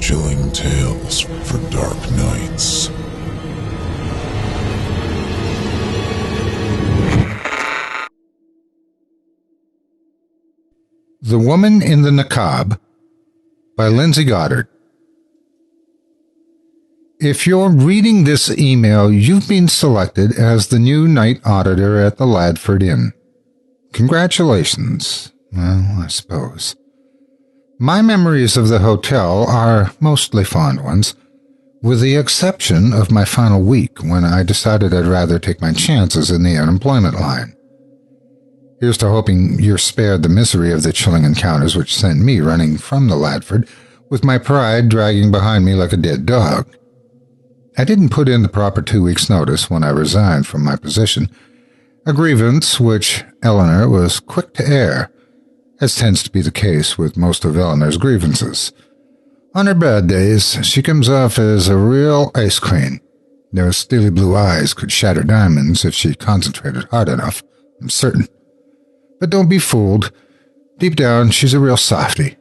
Chilling tales for dark nights. The Woman in the Niqab by Lindsey Goddard. If you're reading this email, you've been selected as the new night auditor at the Ladford Inn. Congratulations. Well, I suppose. My memories of the hotel are mostly fond ones, with the exception of my final week when I decided I'd rather take my chances in the unemployment line. Here's to hoping you're spared the misery of the chilling encounters which sent me running from the Ladford, with my pride dragging behind me like a dead dog. I didn't put in the proper 2 weeks' notice when I resigned from my position, a grievance which Eleanor was quick to air, as tends to be the case with most of Eleanor's grievances. On her bad days, she comes off as a real ice queen. Those steely blue eyes could shatter diamonds if she concentrated hard enough, I'm certain. But don't be fooled. Deep down, she's a real softy.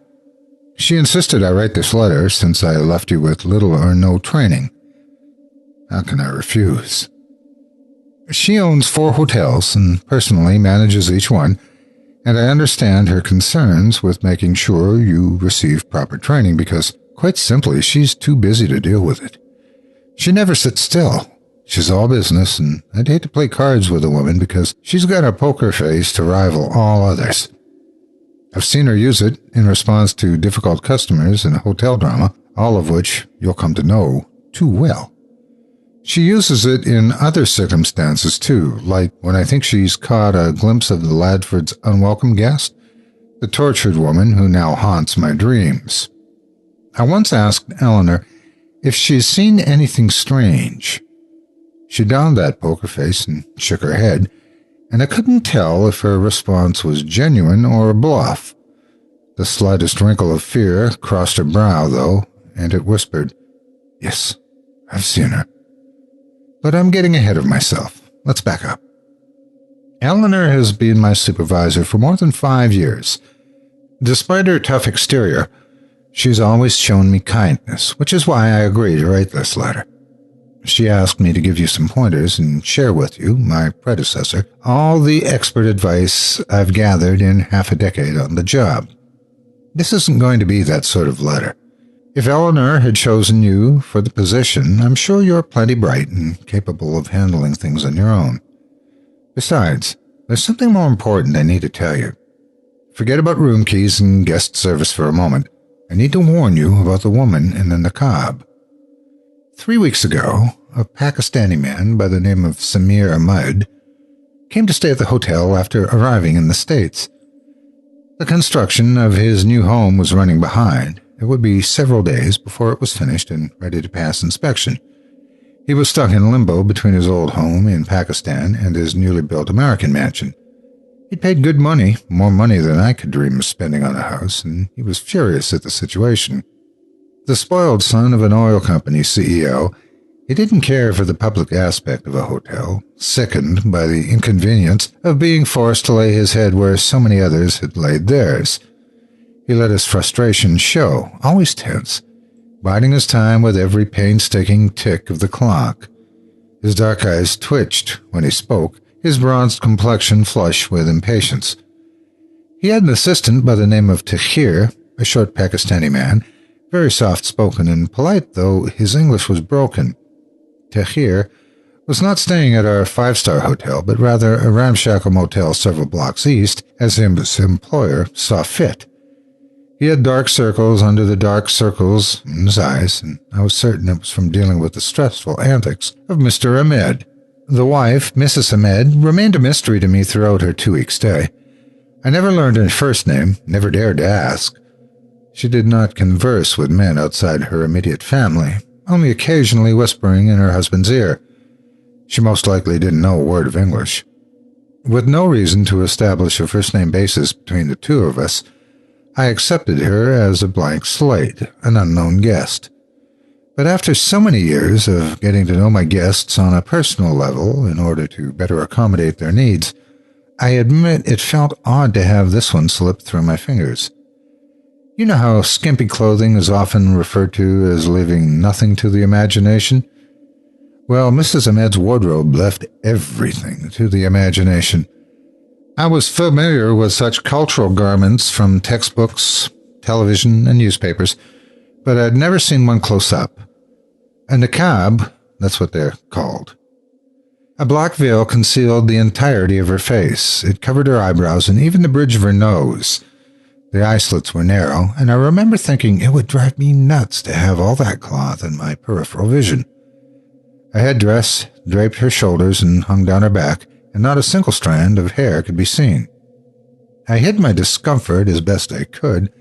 She insisted I write this letter since I left you with little or no training. How can I refuse? She owns 4 hotels and personally manages each one, and I understand her concerns with making sure you receive proper training because, quite simply, she's too busy to deal with it. She never sits still. She's all business, and I'd hate to play cards with a woman because she's got a poker face to rival all others. I've seen her use it in response to difficult customers in a hotel drama, all of which you'll come to know too well. She uses it in other circumstances, too, like when I think she's caught a glimpse of the Ladford's unwelcome guest, the tortured woman who now haunts my dreams. I once asked Eleanor if she's seen anything strange. She donned that poker face and shook her head, and I couldn't tell if her response was genuine or a bluff. The slightest wrinkle of fear crossed her brow, though, and it whispered, "Yes, I've seen her." But I'm getting ahead of myself. Let's back up. Eleanor has been my supervisor for more than 5 years. Despite her tough exterior, she's always shown me kindness, which is why I agreed to write this letter. She asked me to give you some pointers and share with you, my predecessor, all the expert advice I've gathered in half a decade on the job. This isn't going to be that sort of letter. If Eleanor had chosen you for the position, I'm sure you're plenty bright and capable of handling things on your own. Besides, there's something more important I need to tell you. Forget about room keys and guest service for a moment. I need to warn you about the woman in the Niqab. 3 weeks ago, a Pakistani man by the name of Samir Ahmed came to stay at the hotel after arriving in the States. The construction of his new home was running behind. It would be several days before it was finished and ready to pass inspection. He was stuck in limbo between his old home in Pakistan and his newly built American mansion. He'd paid good money, more money than I could dream of spending on a house, and he was furious at the situation. The spoiled son of an oil company CEO, he didn't care for the public aspect of a hotel, sickened by the inconvenience of being forced to lay his head where so many others had laid theirs. He let his frustration show, always tense, biding his time with every painstaking tick of the clock. His dark eyes twitched when he spoke, his bronzed complexion flush with impatience. He had an assistant by the name of Tahir, a short Pakistani man, very soft-spoken and polite, though his English was broken. Tahir was not staying at our 5-star hotel, but rather a ramshackle motel several blocks east, as his employer saw fit. He had dark circles under the dark circles in his eyes, and I was certain it was from dealing with the stressful antics of Mr. Ahmed. The wife, Mrs. Ahmed, remained a mystery to me throughout her 2-week stay. I never learned her first name, never dared to ask. She did not converse with men outside her immediate family, only occasionally whispering in her husband's ear. She most likely didn't know a word of English. With no reason to establish a first-name basis between the two of us, I accepted her as a blank slate, an unknown guest. But after so many years of getting to know my guests on a personal level in order to better accommodate their needs, I admit it felt odd to have this one slip through my fingers. You know how skimpy clothing is often referred to as leaving nothing to the imagination? Well, Mrs. Ahmed's wardrobe left everything to the imagination. I was familiar with such cultural garments from textbooks, television, and newspapers, but I'd never seen one close up. A niqab, that's what they're called. A black veil concealed the entirety of her face. It covered her eyebrows and even the bridge of her nose. The eye slits were narrow, and I remember thinking it would drive me nuts to have all that cloth in my peripheral vision. A headdress draped her shoulders and hung down her back, and not a single strand of hair could be seen. I hid my discomfort as best I could,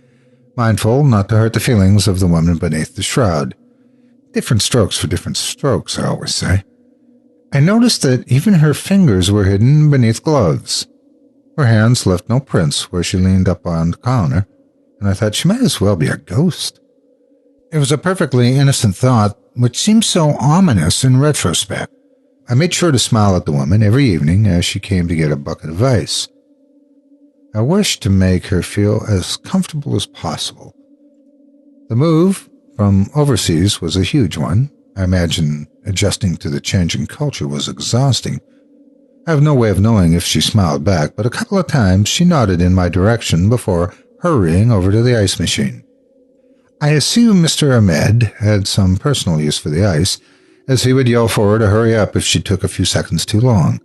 mindful not to hurt the feelings of the woman beneath the shroud. Different strokes for different strokes, I always say. I noticed that even her fingers were hidden beneath gloves. Her hands left no prints where she leaned up on the counter, and I thought she might as well be a ghost. It was a perfectly innocent thought, which seemed so ominous in retrospect. I made sure to smile at the woman every evening as she came to get a bucket of ice. I wished to make her feel as comfortable as possible. The move from overseas was a huge one. I imagine adjusting to the changing culture was exhausting. I have no way of knowing if she smiled back, but a couple of times she nodded in my direction before hurrying over to the ice machine. I assume Mr. Ahmed had some personal use for the ice, as he would yell for her to hurry up if she took a few seconds too long.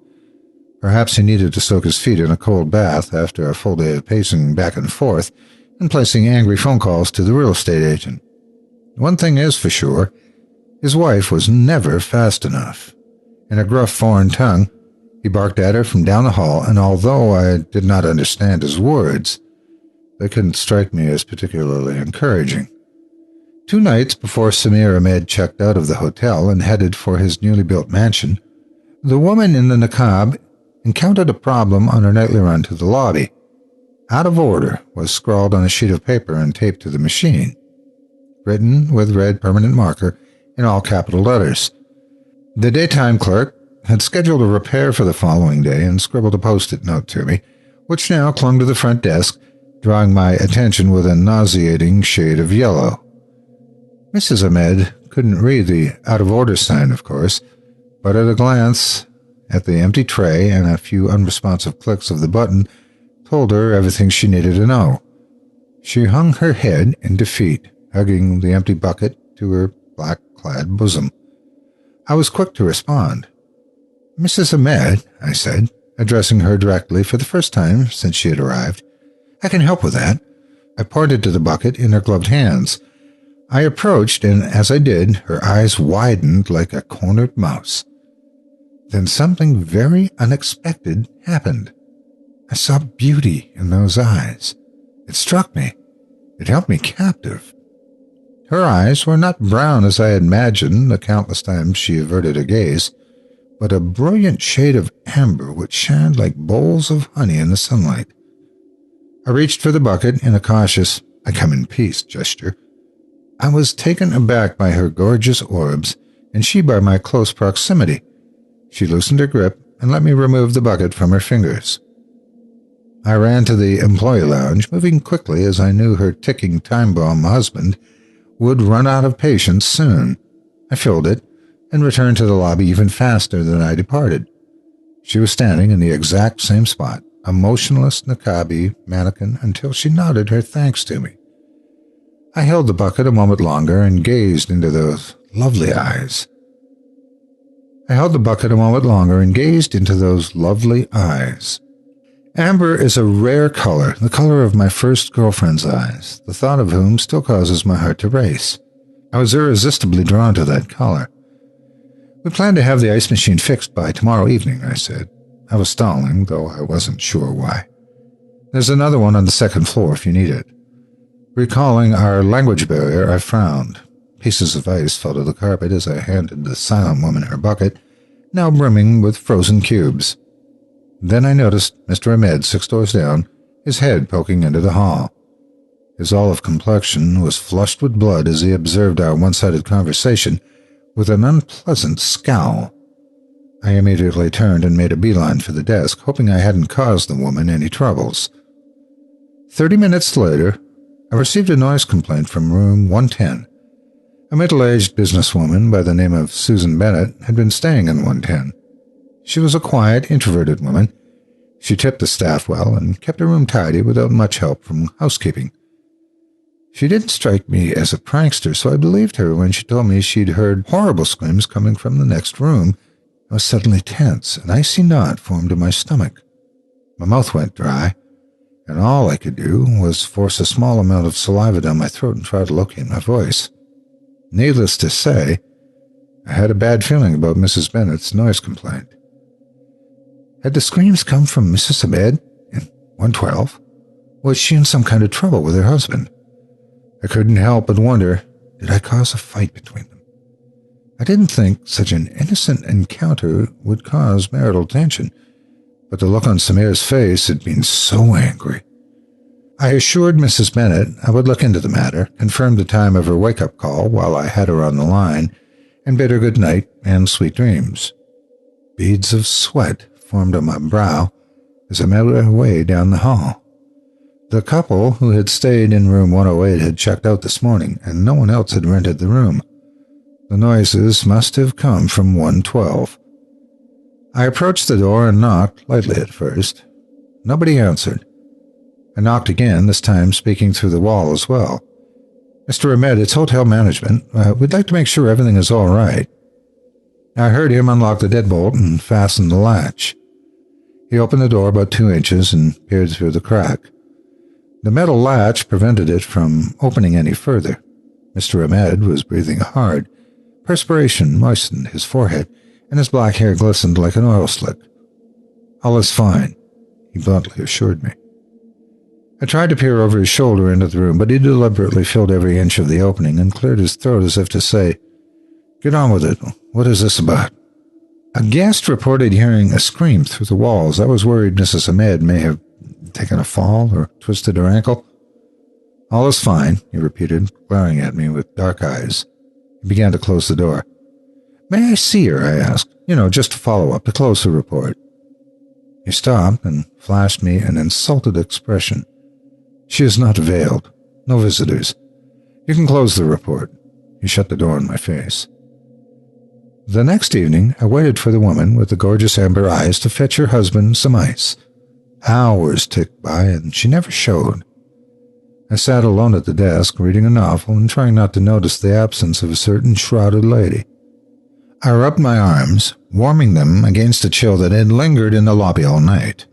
Perhaps he needed to soak his feet in a cold bath after a full day of pacing back and forth and placing angry phone calls to the real estate agent. One thing is for sure, his wife was never fast enough. In a gruff foreign tongue, he barked at her from down the hall, and although I did not understand his words, they couldn't strike me as particularly encouraging. 2 nights before Samir Ahmed checked out of the hotel and headed for his newly built mansion, the woman in the niqab encountered a problem on her nightly run to the lobby. "Out of order" was scrawled on a sheet of paper and taped to the machine, written with red permanent marker in all capital letters. The daytime clerk had scheduled a repair for the following day and scribbled a post-it note to me, which now clung to the front desk, drawing my attention with a nauseating shade of yellow. Mrs. Ahmed couldn't read the out-of-order sign, of course, but at a glance at the empty tray and a few unresponsive clicks of the button told her everything she needed to know. She hung her head in defeat, hugging the empty bucket to her black-clad bosom. I was quick to respond. "Mrs. Ahmed," I said, addressing her directly for the first time since she had arrived, "I can help with that." I pointed to the bucket in her gloved hands. I approached, and as I did, her eyes widened like a cornered mouse. Then something very unexpected happened. I saw beauty in those eyes. It struck me. It held me captive. Her eyes were not brown as I had imagined the countless times she averted her gaze, but a brilliant shade of amber which shined like bowls of honey in the sunlight. I reached for the bucket in a cautious, "I come in peace" gesture. I was taken aback by her gorgeous orbs, and she by my close proximity. She loosened her grip and let me remove the bucket from her fingers. I ran to the employee lounge, moving quickly as I knew her ticking time bomb husband would run out of patience soon. I filled it and returned to the lobby even faster than I departed. She was standing in the exact same spot, a motionless niqabi mannequin, until she nodded her thanks to me. I held the bucket a moment longer and gazed into those lovely eyes. Amber is a rare color, the color of my first girlfriend's eyes, the thought of whom still causes my heart to race. I was irresistibly drawn to that color. "We plan to have the ice machine fixed by tomorrow evening," I said. I was stalling, though I wasn't sure why. "There's another one on the second floor if you need it." Recalling our language barrier, I frowned. Pieces of ice fell to the carpet as I handed the silent woman her bucket, now brimming with frozen cubes. Then I noticed Mr. Ahmed 6 doors down, his head poking into the hall. His olive complexion was flushed with blood as he observed our one-sided conversation with an unpleasant scowl. I immediately turned and made a beeline for the desk, hoping I hadn't caused the woman any troubles. 30 minutes later, I received a noise complaint from room 110. A middle-aged businesswoman by the name of Susan Bennett had been staying in 110. She was a quiet, introverted woman. She tipped the staff well and kept her room tidy without much help from housekeeping. She didn't strike me as a prankster, so I believed her when she told me she'd heard horrible screams coming from the next room. I was suddenly tense. An icy knot formed in my stomach. My mouth went dry, and all I could do was force a small amount of saliva down my throat and try to locate my voice. Needless to say, I had a bad feeling about Mrs. Bennett's noise complaint. Had the screams come from Mrs. Ahmed in 112? Was she in some kind of trouble with her husband? I couldn't help but wonder, did I cause a fight between them? I didn't think such an innocent encounter would cause marital tension, but the look on Samir's face had been so angry. I assured Mrs. Bennett I would look into the matter, confirmed the time of her wake-up call while I had her on the line, and bid her good night and sweet dreams. Beads of sweat formed on my brow as I made my way down the hall. The couple who had stayed in room 108 had checked out this morning, and no one else had rented the room. The noises must have come from 112. I approached the door and knocked, lightly at first. Nobody answered. I knocked again, this time speaking through the wall as well. "Mr. Ahmed, it's hotel management. We'd like to make sure everything is all right." I heard him unlock the deadbolt and fasten the latch. He opened the door about 2 inches and peered through the crack. The metal latch prevented it from opening any further. Mr. Ahmed was breathing hard. Perspiration moistened his forehead, and his black hair glistened like an oil slick. "All is fine," he bluntly assured me. I tried to peer over his shoulder into the room, but he deliberately filled every inch of the opening and cleared his throat as if to say, "Get on with it. What is this about?" A guest reported hearing a scream through the walls. I was worried Mrs. Ahmed may have taken a fall or twisted her ankle. "All is fine," he repeated, glaring at me with dark eyes. He began to close the door. "May I see her?" I asked. Just to follow up, to close the report. He stopped and flashed me an insulted expression. "She is not veiled. No visitors. You can close the report." He shut the door in my face. The next evening, I waited for the woman with the gorgeous amber eyes to fetch her husband some ice. Hours ticked by, and she never showed. I sat alone at the desk, reading a novel and trying not to notice the absence of a certain shrouded lady. I rubbed my arms, warming them against a chill that had lingered in the lobby all night.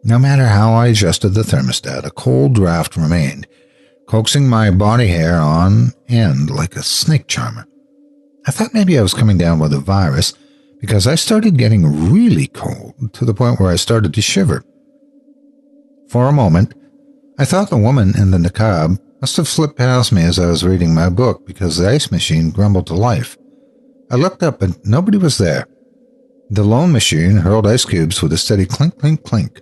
No matter how I adjusted the thermostat, a cold draft remained, coaxing my body hair on end like a snake charmer. I thought maybe I was coming down with a virus, because I started getting really cold, to the point where I started to shiver. For a moment, I thought the woman in the Niqab must have slipped past me as I was reading my book, because the ice machine grumbled to life. I looked up, but nobody was there. The lone machine hurled ice cubes with a steady clink, clink, clink.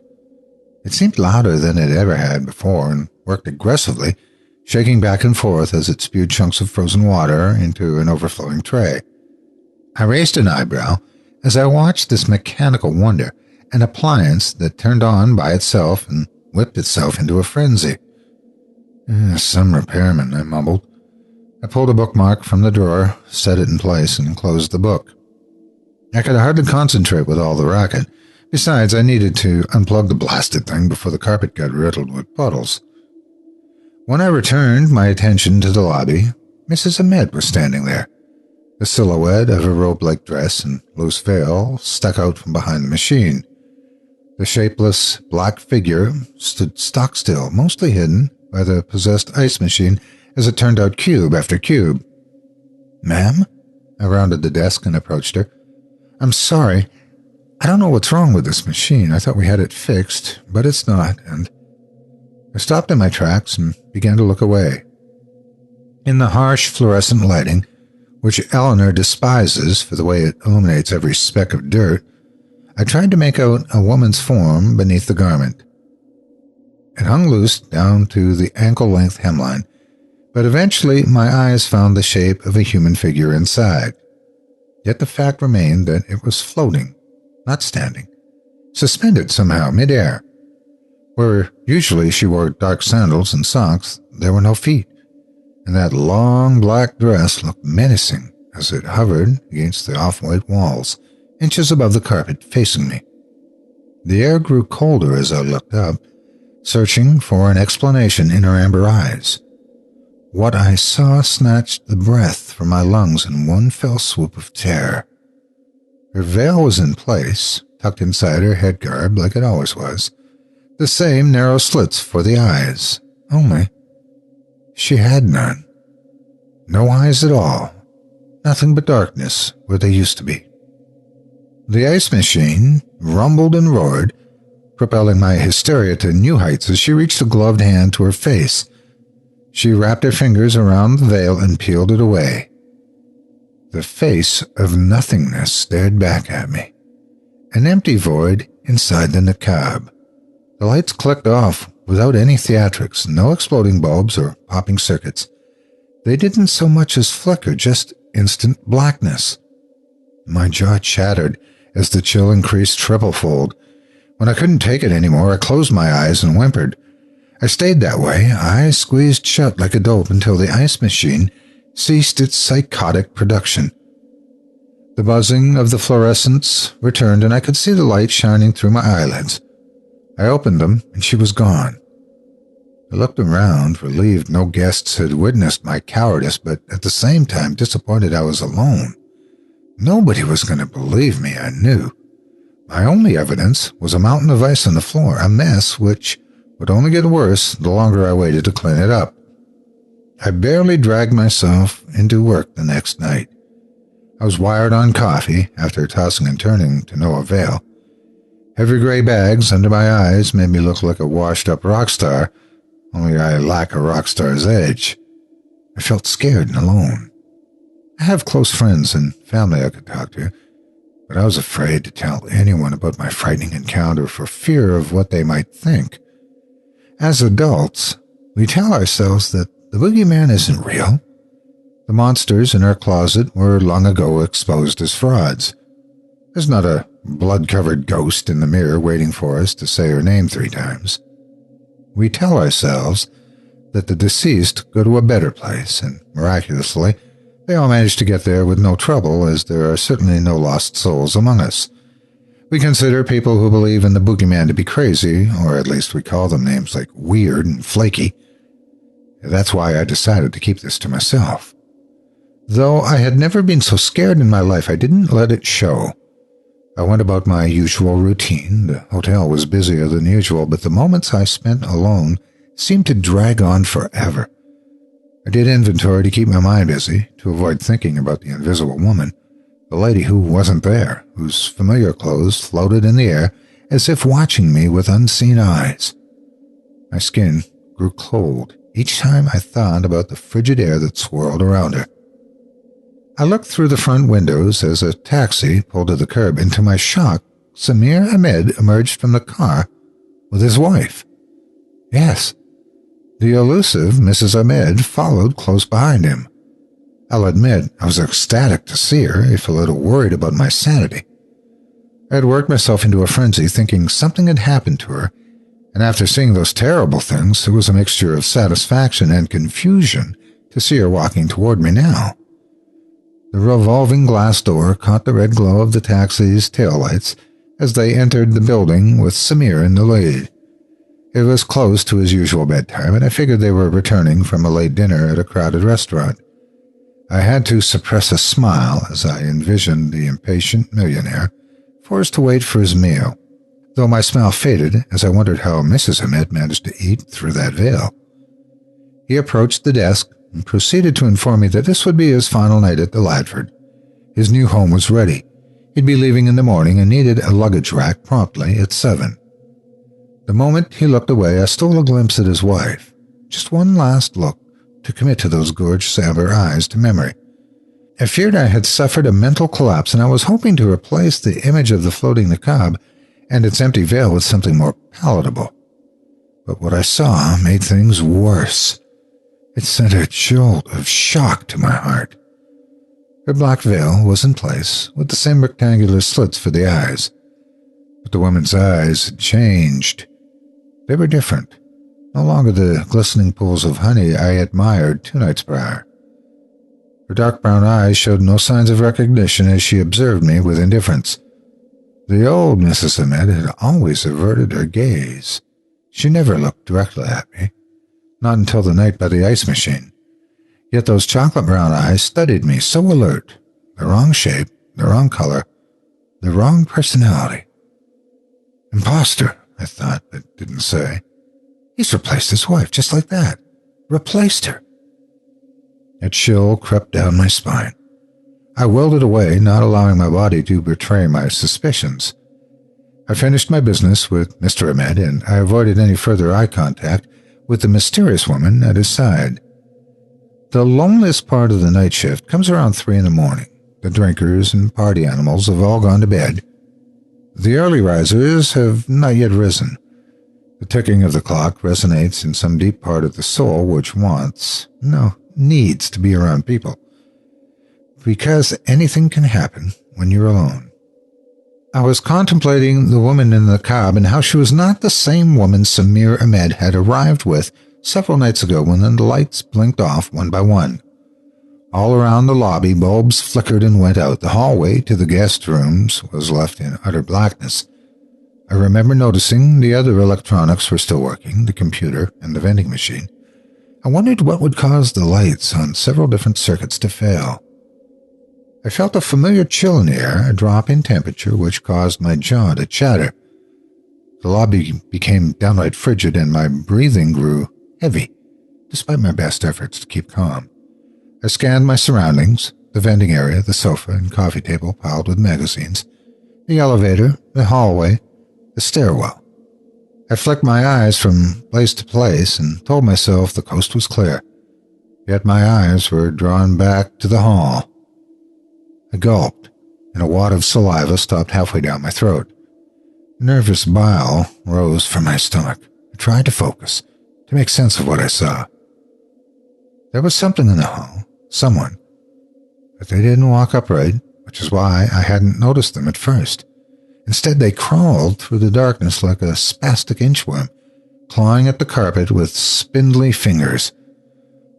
It seemed louder than it ever had before and worked aggressively, shaking back and forth as it spewed chunks of frozen water into an overflowing tray. I raised an eyebrow as I watched this mechanical wonder, an appliance that turned on by itself and whipped itself into a frenzy. "Some repairman," I mumbled. I pulled a bookmark from the drawer, set it in place, and closed the book. I could hardly concentrate with all the racket. Besides, I needed to unplug the blasted thing before the carpet got riddled with puddles. When I returned my attention to the lobby, Mrs. Ahmed was standing there. The silhouette of her robe-like dress and loose veil stuck out from behind the machine. The shapeless, black figure stood stock-still, mostly hidden by the possessed ice machine as it turned out cube after cube. "Ma'am?" I rounded the desk and approached her. "I'm sorry. I don't know what's wrong with this machine. I thought we had it fixed, but it's not," and I stopped in my tracks and began to look away. In the harsh fluorescent lighting, which Eleanor despises for the way it illuminates every speck of dirt, I tried to make out a woman's form beneath the garment. It hung loose down to the ankle-length hemline, but eventually my eyes found the shape of a human figure inside. Yet the fact remained that it was floating, not standing, suspended somehow mid-air. Where usually she wore dark sandals and socks, there were no feet, and that long black dress looked menacing as it hovered against the off-white walls, inches above the carpet, facing me. The air grew colder as I looked up, searching for an explanation in her amber eyes. What I saw snatched the breath from my lungs in one fell swoop of terror. Her veil was in place, tucked inside her head garb like it always was, the same narrow slits for the eyes, only she had none. No eyes at all, nothing but darkness where they used to be. The ice machine rumbled and roared, propelling my hysteria to new heights as she reached a gloved hand to her face. She wrapped her fingers around the veil and peeled it away. The face of nothingness stared back at me, an empty void inside the Niqab. The lights clicked off without any theatrics, no exploding bulbs or popping circuits. They didn't so much as flicker, just instant blackness. My jaw chattered as the chill increased triplefold. When I couldn't take it anymore, I closed my eyes and whimpered. I stayed that way, eyes squeezed shut like a dope until the ice machine ceased its psychotic production. The buzzing of the fluorescents returned, and I could see the light shining through my eyelids. I opened them, and she was gone. I looked around, relieved no guests had witnessed my cowardice, but at the same time disappointed I was alone. Nobody was going to believe me, I knew. My only evidence was a mountain of ice on the floor, a mess which would only get worse the longer I waited to clean it up. I barely dragged myself into work the next night. I was wired on coffee after tossing and turning to no avail. Heavy gray bags under my eyes made me look like a washed-up rock star, only I lack a rock star's edge. I felt scared and alone. I have close friends and family I could talk to, but I was afraid to tell anyone about my frightening encounter for fear of what they might think. As adults, we tell ourselves that the boogeyman isn't real. The monsters in our closet were long ago exposed as frauds. There's not a blood-covered ghost in the mirror waiting for us to say her name 3 times. We tell ourselves that the deceased go to a better place, and miraculously, they all manage to get there with no trouble, as there are certainly no lost souls among us. We consider people who believe in the boogeyman to be crazy, or at least we call them names like weird and flaky. That's why I decided to keep this to myself. Though I had never been so scared in my life, I didn't let it show. I went about my usual routine. The hotel was busier than usual, but the moments I spent alone seemed to drag on forever. I did inventory to keep my mind busy, to avoid thinking about the invisible woman, the lady who wasn't there, whose familiar clothes floated in the air as if watching me with unseen eyes. My skin grew cold each time I thought about the frigid air that swirled around her. I looked through the front windows as a taxi pulled to the curb, and to my shock, Samir Ahmed emerged from the car with his wife. Yes, the elusive Mrs. Ahmed followed close behind him. I'll admit I was ecstatic to see her, if a little worried about my sanity. I had worked myself into a frenzy thinking something had happened to her, and after seeing those terrible things, it was a mixture of satisfaction and confusion to see her walking toward me now. The revolving glass door caught the red glow of the taxi's taillights as they entered the building with Samir in the lead. It was close to his usual bedtime, and I figured they were returning from a late dinner at a crowded restaurant. I had to suppress a smile as I envisioned the impatient millionaire forced to wait for his meal, though my smile faded as I wondered how Mrs. Ahmed managed to eat through that veil. He approached the desk and proceeded to inform me that this would be his final night at the Ladford. His new home was ready. He'd be leaving in the morning and needed a luggage rack promptly at 7. The moment he looked away, I stole a glimpse at his wife. Just one last look to commit to those gorgeous amber eyes to memory. I feared I had suffered a mental collapse, and I was hoping to replace the image of the floating Niqab and its empty veil with something more palatable. But what I saw made things worse. It sent a jolt of shock to my heart. Her black veil was in place, with the same rectangular slits for the eyes. But the woman's eyes had changed. They were different. No longer the glistening pools of honey I admired 2 nights prior. Her dark brown eyes showed no signs of recognition as she observed me with indifference. The old Mrs. Ahmed had always averted her gaze. She never looked directly at me, not until the night by the ice machine. Yet those chocolate brown eyes studied me so alert. The wrong shape, the wrong color, the wrong personality. Imposter, I thought, but didn't say. He's replaced his wife, just like that. Replaced her. A chill crept down my spine. I willed it away, not allowing my body to betray my suspicions. I finished my business with Mr. Ahmed, and I avoided any further eye contact with the mysterious woman at his side. The loneliest part of the night shift comes around 3 a.m. The drinkers and party animals have all gone to bed. The early risers have not yet risen. The ticking of the clock resonates in some deep part of the soul which needs to be around people. Because anything can happen when you're alone. I was contemplating the woman in the Niqab and how she was not the same woman Samir Ahmed had arrived with several nights ago when the lights blinked off one by one. All around the lobby, bulbs flickered and went out. The hallway to the guest rooms was left in utter blackness. I remember noticing the other electronics were still working, the computer and the vending machine. I wondered what would cause the lights on several different circuits to fail. I felt a familiar chill in the air, a drop in temperature which caused my jaw to chatter. The lobby became downright frigid and my breathing grew heavy, despite my best efforts to keep calm. I scanned my surroundings, the vending area, the sofa and coffee table piled with magazines, the elevator, the hallway, the stairwell. I flicked my eyes from place to place and told myself the coast was clear. Yet my eyes were drawn back to the hall. I gulped, and a wad of saliva stopped halfway down my throat. Nervous bile rose from my stomach. I tried to focus, to make sense of what I saw. There was something in the hall, someone, but they didn't walk upright, which is why I hadn't noticed them at first. Instead, they crawled through the darkness like a spastic inchworm, clawing at the carpet with spindly fingers.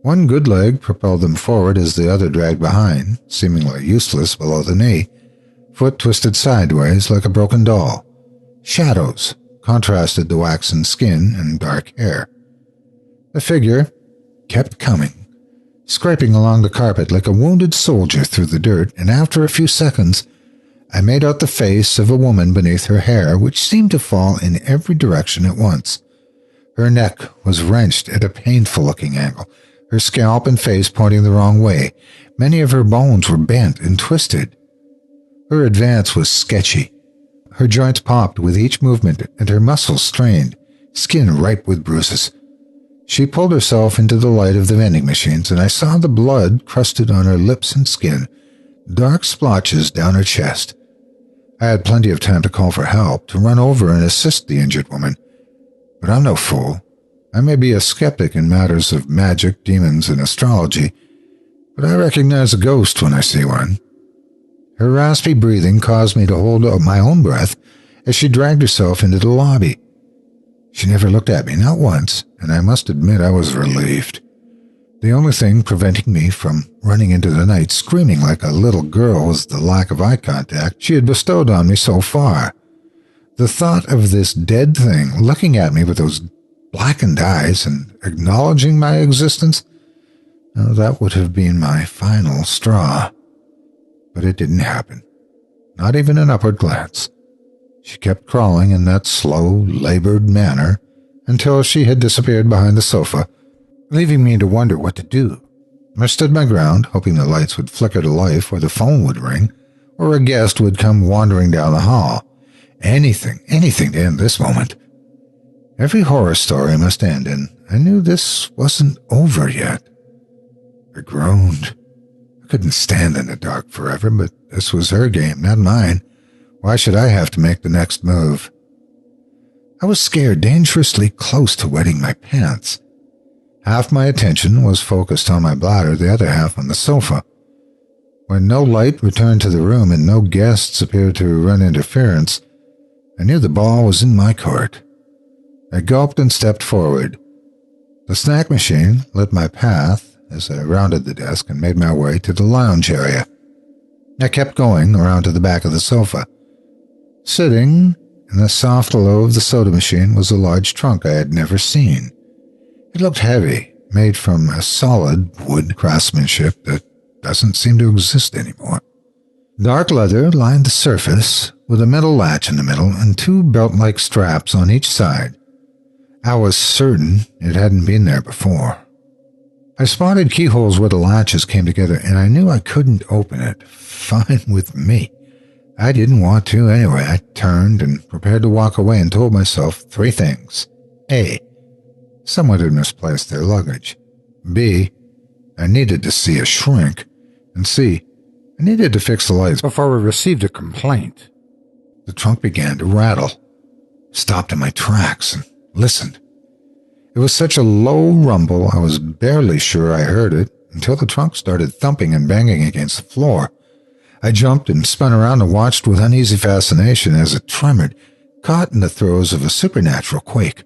One good leg propelled them forward as the other dragged behind, seemingly useless below the knee. Foot twisted sideways like a broken doll. Shadows contrasted the waxen skin and dark hair. The figure kept coming, scraping along the carpet like a wounded soldier through the dirt, and after a few seconds, I made out the face of a woman beneath her hair, which seemed to fall in every direction at once. Her neck was wrenched at a painful-looking angle, her scalp and face pointing the wrong way. Many of her bones were bent and twisted. Her advance was sketchy. Her joints popped with each movement, and her muscles strained, skin ripe with bruises. She pulled herself into the light of the vending machines, and I saw the blood crusted on her lips and skin, dark splotches down her chest. I had plenty of time to call for help, to run over and assist the injured woman. But I'm no fool. I may be a skeptic in matters of magic, demons, and astrology, but I recognize a ghost when I see one. Her raspy breathing caused me to hold my own breath as she dragged herself into the lobby. She never looked at me, not once, and I must admit I was relieved. The only thing preventing me from running into the night screaming like a little girl was the lack of eye contact she had bestowed on me so far. The thought of this dead thing looking at me with those blackened eyes and acknowledging my existence, that would have been my final straw. But it didn't happen. Not even an upward glance. She kept crawling in that slow, labored manner until she had disappeared behind the sofa, leaving me to wonder what to do. I stood my ground, hoping the lights would flicker to life, or the phone would ring, or a guest would come wandering down the hall. Anything to end this moment. Every horror story must end, and I knew this wasn't over yet. I groaned. I couldn't stand in the dark forever, but this was her game, not mine. Why should I have to make the next move? I was scared, dangerously close to wetting my pants. Half my attention was focused on my bladder, the other half on the sofa. When no light returned to the room and no guests appeared to run interference, I knew the ball was in my court. I gulped and stepped forward. The snack machine lit my path as I rounded the desk and made my way to the lounge area. I kept going around to the back of the sofa. Sitting in the soft glow of the soda machine was a large trunk I had never seen. It looked heavy, made from a solid wood craftsmanship that doesn't seem to exist anymore. Dark leather lined the surface with a metal latch in the middle and two belt-like straps on each side. I was certain it hadn't been there before. I spotted keyholes where the latches came together, and I knew I couldn't open it. Fine with me. I didn't want to anyway. I turned and prepared to walk away and told myself 3 things. A. Someone had misplaced their luggage. B. I needed to see a shrink. And C. I needed to fix the lights before we received a complaint. The trunk began to rattle. Stopped in my tracks and listened. It was such a low rumble I was barely sure I heard it until the trunk started thumping and banging against the floor. I jumped and spun around and watched with uneasy fascination as it tremored, caught in the throes of a supernatural quake.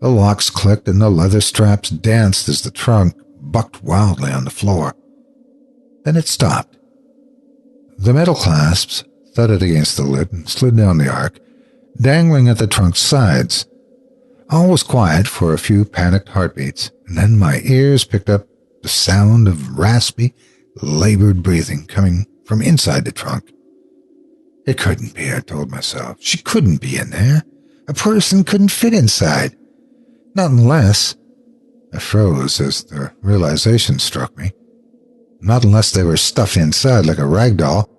The locks clicked and the leather straps danced as the trunk bucked wildly on the floor. Then it stopped. The metal clasps thudded against the lid and slid down the arc, dangling at the trunk's sides. All was quiet for a few panicked heartbeats, and then my ears picked up the sound of raspy, labored breathing coming from inside the trunk. It couldn't be, I told myself. She couldn't be in there. A person couldn't fit inside. Not unless... I froze as the realization struck me. Not unless they were stuffed inside like a rag doll,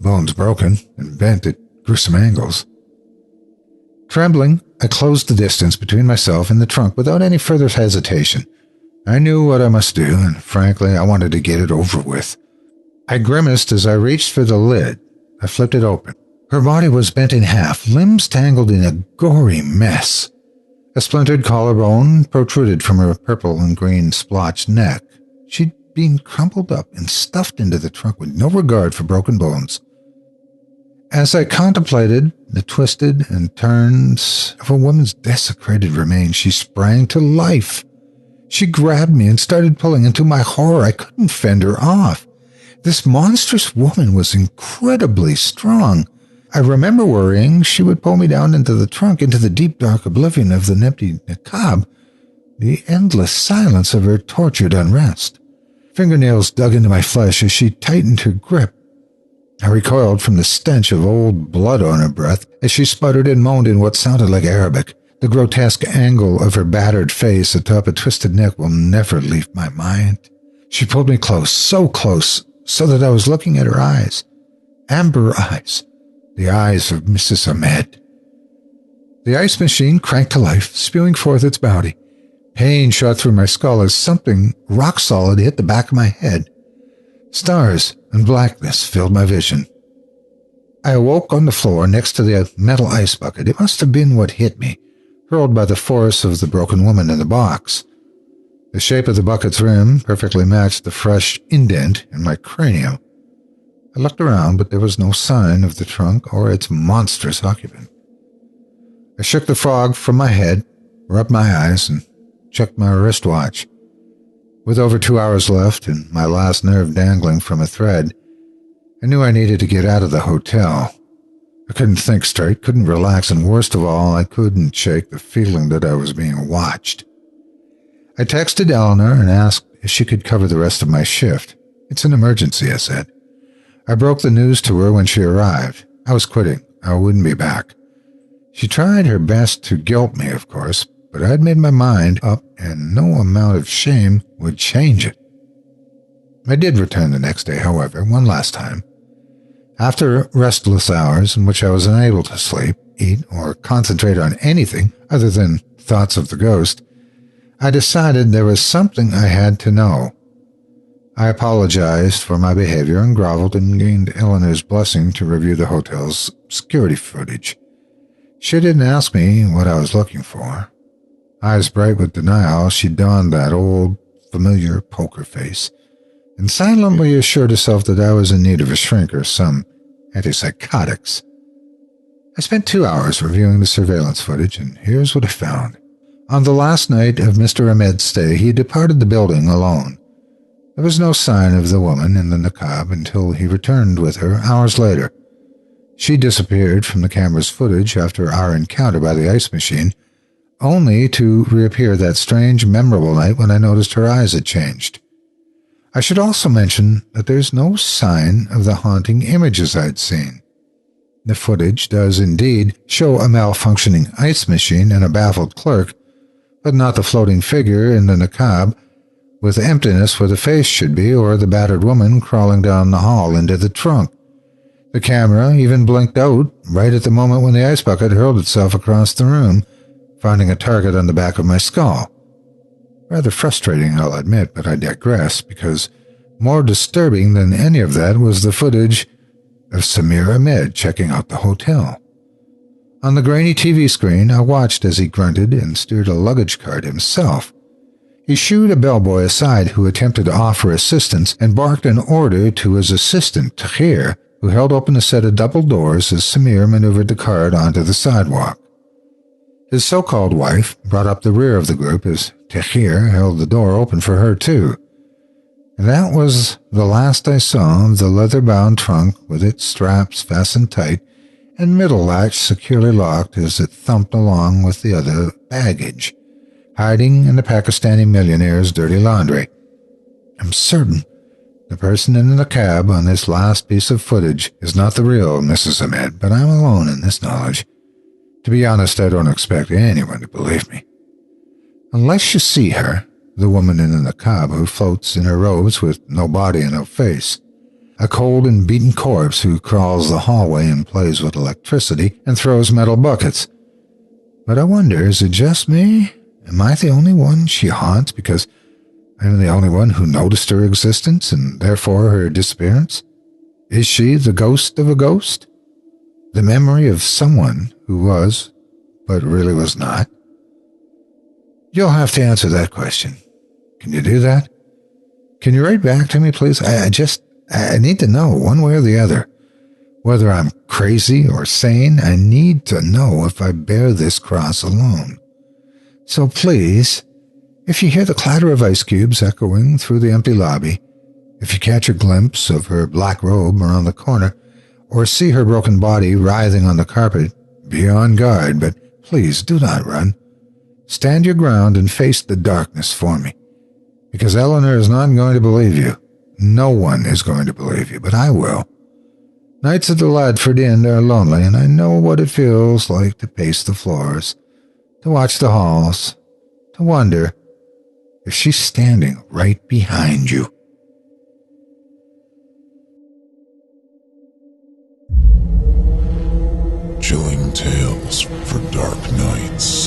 bones broken and bent at gruesome angles. Trembling, I closed the distance between myself and the trunk without any further hesitation. I knew what I must do, and frankly, I wanted to get it over with. I grimaced as I reached for the lid. I flipped it open. Her body was bent in half, limbs tangled in a gory mess. A splintered collarbone protruded from her purple and green splotched neck. She'd been crumpled up and stuffed into the trunk with no regard for broken bones. As I contemplated the twisted and turns of a woman's desecrated remains, she sprang to life. She grabbed me and started pulling, and to my horror, I couldn't fend her off. This monstrous woman was incredibly strong. I remember worrying she would pull me down into the trunk, into the deep, dark oblivion of the empty Niqab, the endless silence of her tortured unrest. Fingernails dug into my flesh as she tightened her grip. I recoiled from the stench of old blood on her breath as she sputtered and moaned in what sounded like Arabic. The grotesque angle of her battered face atop a twisted neck will never leave my mind. She pulled me close, so that I was looking at her eyes. Amber eyes. The eyes of Mrs. Ahmed. The ice machine cranked to life, spewing forth its bounty. Pain shot through my skull as something rock-solid hit the back of my head. Stars and blackness filled my vision. I awoke on the floor next to the metal ice bucket. It must have been what hit me, hurled by the force of the broken woman in the box. The shape of the bucket's rim perfectly matched the fresh indent in my cranium. I looked around, but there was no sign of the trunk or its monstrous occupant. I shook the fog from my head, rubbed my eyes, and checked my wristwatch. With over 2 hours left and my last nerve dangling from a thread, I knew I needed to get out of the hotel. I couldn't think straight, couldn't relax, and worst of all, I couldn't shake the feeling that I was being watched. I texted Eleanor and asked if she could cover the rest of my shift. It's an emergency, I said. I broke the news to her when she arrived. I was quitting. I wouldn't be back. She tried her best to guilt me, of course, but I'd made my mind up, and no amount of shame would change it. I did return the next day, however, one last time. After restless hours in which I was unable to sleep, eat, or concentrate on anything other than thoughts of the ghost, I decided there was something I had to know. I apologized for my behavior and groveled and gained Eleanor's blessing to review the hotel's security footage. She didn't ask me what I was looking for. Eyes bright with denial, she donned that old, familiar poker face and silently assured herself that I was in need of a shrink or some antipsychotics. I spent 2 hours reviewing the surveillance footage, and here's what I found. On the last night of Mr. Ahmed's stay, he departed the building alone. There was no sign of the woman in the niqab until he returned with her hours later. She disappeared from the camera's footage after our encounter by the ice machine, only to reappear that strange, memorable night when I noticed her eyes had changed. I should also mention that there's no sign of the haunting images I'd seen. The footage does indeed show a malfunctioning ice machine and a baffled clerk, but not the floating figure in the niqab, with emptiness where the face should be, or the battered woman crawling down the hall into the trunk. The camera even blinked out right at the moment when the ice bucket hurled itself across the room, finding a target on the back of my skull. Rather frustrating, I'll admit, but I digress, because more disturbing than any of that was the footage of Samir Ahmed checking out the hotel. On the grainy TV screen, I watched as he grunted and steered a luggage cart himself. He shooed a bellboy aside who attempted to offer assistance and barked an order to his assistant, Tahir, who held open a set of double doors as Samir maneuvered the cart onto the sidewalk. His so-called wife brought up the rear of the group as Tahir held the door open for her too. And that was the last I saw of the leather-bound trunk with its straps fastened tight and middle latch securely locked as it thumped along with the other baggage, hiding in the Pakistani millionaire's dirty laundry. I'm certain the person in the cab on this last piece of footage is not the real Mrs. Ahmed, but I'm alone in this knowledge. To be honest, I don't expect anyone to believe me. Unless you see her, the woman in the niqab who floats in her robes with no body and no face, a cold and beaten corpse who crawls the hallway and plays with electricity and throws metal buckets. But I wonder, is it just me? Am I the only one she haunts because I'm the only one who noticed her existence and therefore her disappearance? Is she the ghost of a ghost? The memory of someone who was, but really was not? You'll have to answer that question. Can you do that? Can you write back to me, please? I need to know, one way or the other. Whether I'm crazy or sane, I need to know if I bear this cross alone. So please, if you hear the clatter of ice cubes echoing through the empty lobby, if you catch a glimpse of her black robe around the corner, or see her broken body writhing on the carpet, be on guard, but please do not run. Stand your ground and face the darkness for me, because Eleanor is not going to believe you. No one is going to believe you, but I will. Nights at the Ladford Inn are lonely, and I know what it feels like to pace the floors, to watch the halls, to wonder if she's standing right behind you. Chilling tales for dark nights.